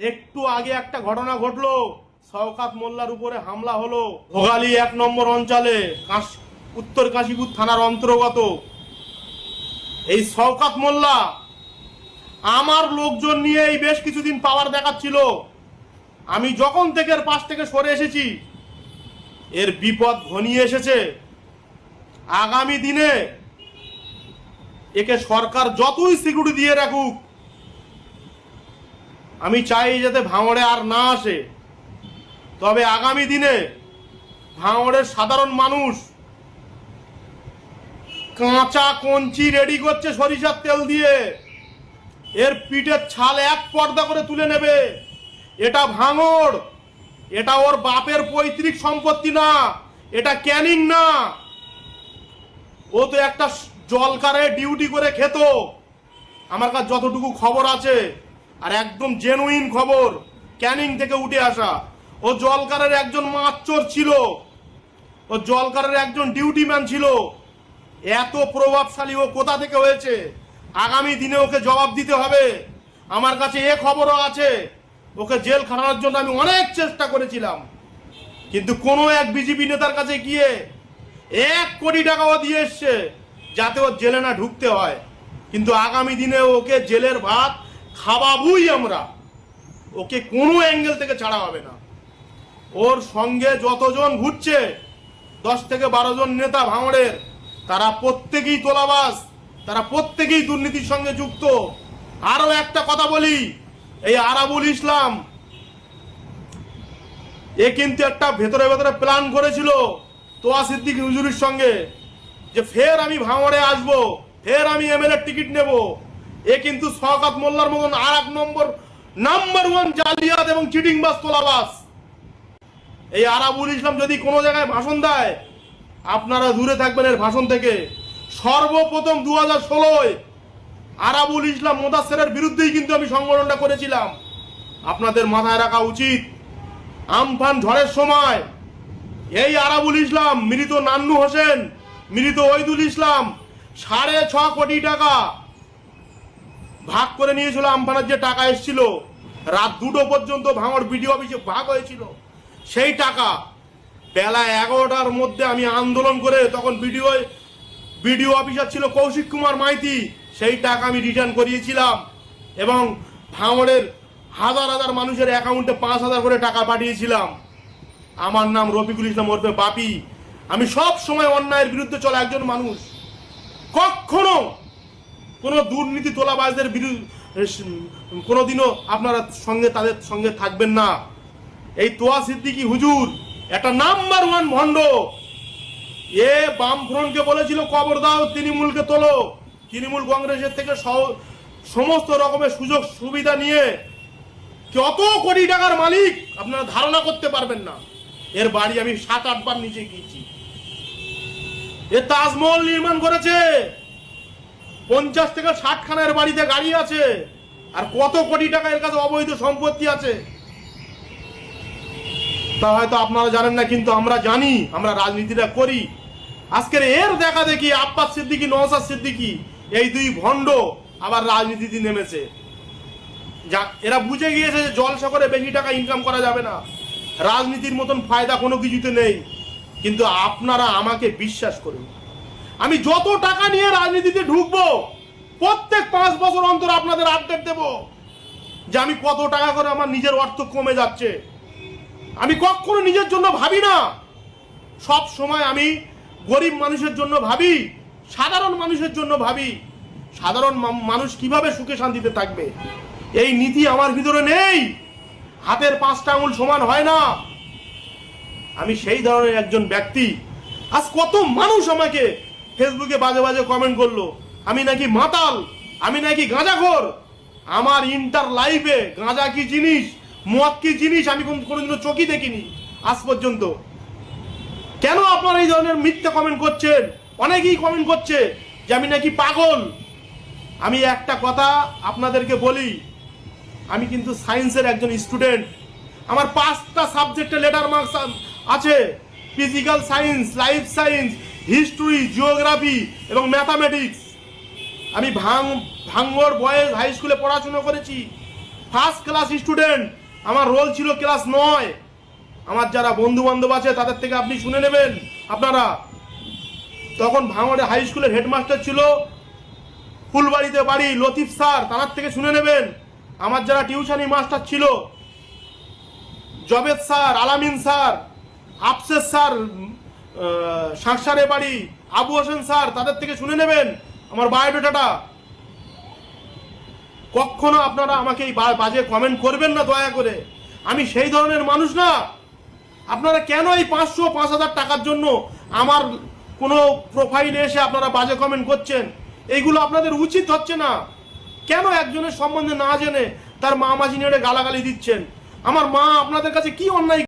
একটু আগে একটা ঘটনা ঘটলো, শওকত মোল্লার উপরে হামলা হলো। ভোগালী 1 নম্বর অঞ্চলে উত্তর কাশীপুর থানার অন্তর্গত এই শওকত মোল্লা আমার লোকজন নিয়ে এই বেশ কিছুদিন পাওয়ার দেখাচ্ছিল। আমি যখন থেকে এর পাশ থেকে সরে এসেছি, এর বিপদ ঘনিয়ে এসেছে। আগামী দিনে একে সরকার যতই সিকিউরিটি দিয়ে রাখুক, আমি চাই যাতে ভাঙড়ে আর না আসে। তবে আগামী দিনে ভাঙড়ের সাধারণ মানুষ কাঁচা কঞ্চি রেডি করছে সরিষার তেল দিয়ে, এর পিঠের ছাল এক পর্দা করে তুলে নেবে। এটা ভাঙড়, এটা ওর বাপের পৈতৃক সম্পত্তি না, এটা ক্যানিং না। ও তো একটা জলকারে ডিউটি করে খেত, আমার কাছে যতটুকু খবর আছে, আর একদম জেনুইন খবর, ক্যানিং থেকে উঠে আসা। ও জলকারের একজন মাতচোর ছিল, ও জলকারের একজন ডিউটিম্যান ছিল। এত প্রভাবশালী ও কোথা থেকে হয়েছে, আগামী দিনে ওকে জবাব দিতে হবে। আমার কাছে এ খবরও আছে, ওকে জেল খাটানোর জন্য আমি অনেক চেষ্টা করেছিলাম, কিন্তু কোনো এক বিজেপি নেতার কাছে গিয়ে 1 কোটি টাকাও দিয়ে এসছে যাতে ও জেলে না ঢুকতে হয়। কিন্তু আগামী দিনে ওকে জেলের ভাত খাওয়াবই আমরা, ওকে কোনো অ্যাঙ্গেল থেকে ছাড়া হবে না। ওর সঙ্গে যতজন ঘুরছে 10 থেকে 12 জন নেতা ভাঙড়ের, তারা প্রত্যেকেই তোলাবাজ, তারা প্রত্যেকেই দুর্নীতির সঙ্গে যুক্ত। আরো একটা কথা বলি, এই আরাবুল ইসলাম এ কিন্তু একটা ভেতরে ভেতরে প্ল্যান করেছিল তোয়া সিদ্দিকী হুজুরের সঙ্গে, যে ফের আমি ভাঙড়ে আসবো, ফের আমি এমএলএ টিকিট নেব। এ কিন্তু শওকত মোল্লার মতন আর 1 নাম্বার 1 জালিয়াত এবং চিটিংবাজ তোলাবাজ। এই আরাবুল ইসলাম যদি কোনো জায়গায় ভাষণ দেয়, আপনারা দূরে থাকবেন এর ভাষণ থেকে। সর্বপ্রথম 2016 আরাবুল ইসলাম মোদাসেরের বিরুদ্ধেই কিন্তু আমি সংগঠনটা করেছিলাম। আপনাদের মাথায় রাখা উচিত, আমফান ঝড়ের সময় এই আরাবুল ইসলাম, মৃত নান্নু হোসেন, মৃত ওইদুল ইসলাম 6.5 কোটি টাকা ভাগ করে নিয়েছিল। আমফানের যে টাকা এসেছিল, রাত 2টো পর্যন্ত ভাঙড় বিডিও অফিসে ভাগ হয়েছিল। সেই টাকা বেলা 11টার মধ্যে আমি আন্দোলন করে, তখন বিডিও অফিসার ছিল কৌশিক কুমার মাইতি, সেই টাকা আমি রিটার্ন করিয়েছিলাম এবং ভাঙড়ের হাজার হাজার মানুষের অ্যাকাউন্টে 5,000 করে টাকা পাঠিয়েছিলাম। আমার নাম রফিকুল ইসলাম ওরফে বাপি। আমি সব সময় অন্যায়ের বিরুদ্ধে চলা একজন মানুষ। কখনো কোনো দুর্নীতি তোলাবাজদের বিরুদ্ধে কোনোদিনও আপনারা তাদের সঙ্গে থাকবেন না। এই তোয়া সিদ্দিকী হুজুর একটা নাম্বার 1 ভণ্ড। এ বামফ্রন্টকে বলেছিল কবর দাও, তৃণমূলকে তোলো। তৃণমূল কংগ্রেসের থেকে সমস্ত রকমের সুযোগ সুবিধা নিয়ে কত কোটি টাকার মালিক আপনারা ধারণা করতে পারবেন না। এর বাড়ি আমি 7-8 বার নিচে গিয়েছি। এ তাজমহল নির্মাণ করেছে, 50 থেকে 60 খানের বাড়িতে গাড়ি আছে, আর কত কোটি টাকা এর কাছে অবৈধ সম্পত্তি আছে তা হয়তো আপনারা জানেন না, কিন্তু আমরা জানি, আমরা রাজনীতিটা করি। আজকের এর দেখা দেখি আব্বাস সিদ্দিকী, নওশাদ সিদ্দিকী, এই 2 ভণ্ড আবার রাজনীতিতে নেমেছে। এরা বুঝে গিয়েছে যে জলসা করে বেশি টাকা ইনকাম করা যাবে না, রাজনীতির মতন ফায়দা কোনো কিছুতে নেই। কিন্তু আপনারা আমাকে বিশ্বাস করুন, আমি যত টাকা নিয়ে রাজনীতিতে ঢুকবো, প্রত্যেক 5 বছর অন্তর আপনাদের আপডেট দেব যে আমি কত টাকা করে আমার নিজের অর্থ কমে যাচ্ছে। আমি কখনো নিজের জন্য ভাবি না, সব সময় আমি গরিব মানুষের জন্য ভাবি, সাধারণ মানুষের জন্য ভাবি। সাধারণ মানুষ কিভাবে সুখে শান্তিতে থাকবে, এই নীতি আমার ভিতরে নেই। হাতের 5টা আঙুল সমান হয় না। আমি সেই ধরনের একজন ব্যক্তি। আজ কত মানুষ আমাকে ফেসবুকে বাজে বাজে কমেন্ট করলো, আমি নাকি মাতাল, আমি নাকি গাঁজাখোর। আমার ইন্টার লাইফে গাঁজা কি জিনিস, মদ কি জিনিস আমি কোনোদিনও চোখই দেখিনি আজ পর্যন্ত। কেন আপনারা এই ধরনের মিথ্যা কমেন্ট করছেন? অনেকেই কমেন্ট করছে যে আমি নাকি পাগল। আমি একটা কথা আপনাদেরকে বলি, আমি কিন্তু সায়েন্সের একজন স্টুডেন্ট। আমার 5টা সাবজেক্টে লেটার মার্কস আছে, physical science, life science, history, geography এবং ম্যাথামেটিক্স। আমি ভাঙড় বয়েজ হাই স্কুলে পড়াশোনা করেছি। ফার্স্ট ক্লাস স্টুডেন্ট, আমার রোল ছিল ক্লাস 9। আমার যারা বন্ধু বান্ধব আছে তাদের থেকে আপনি শুনে নেবেন। আপনারা তখন ভাঙড়ে হাই স্কুলের হেডমাস্টার ছিল ফুলবাড়িতে বাড়ি লতিফ স্যার, তার থেকে শুনে নেবেন। আমার যারা টিউশনি মাস্টার ছিল জবেদ স্যার, আলামিন স্যার, আফসেস স্যার, সাংসারে বাড়ি আবু হোসেন স্যার, তাদের থেকে শুনে নেবেন আমার বায়োডাটাটা। কখনো আপনারা আমাকে এই বাজে কমেন্ট করবেন না দয়া করে, আমি সেই ধরনের মানুষ না। আপনারা কেন এই 500-5,000 টাকার জন্য আমার কোনো প্রোফাইলে এসে আপনারা বাজে কমেন্ট করছেন? এইগুলো আপনাদের উচিত হচ্ছে না। কেন একজনের সম্বন্ধে না জেনে তার মা মাঝি নেড়ে গালাগালি দিচ্ছেন? আমার মা আপনাদের কাছে কি অন্যায়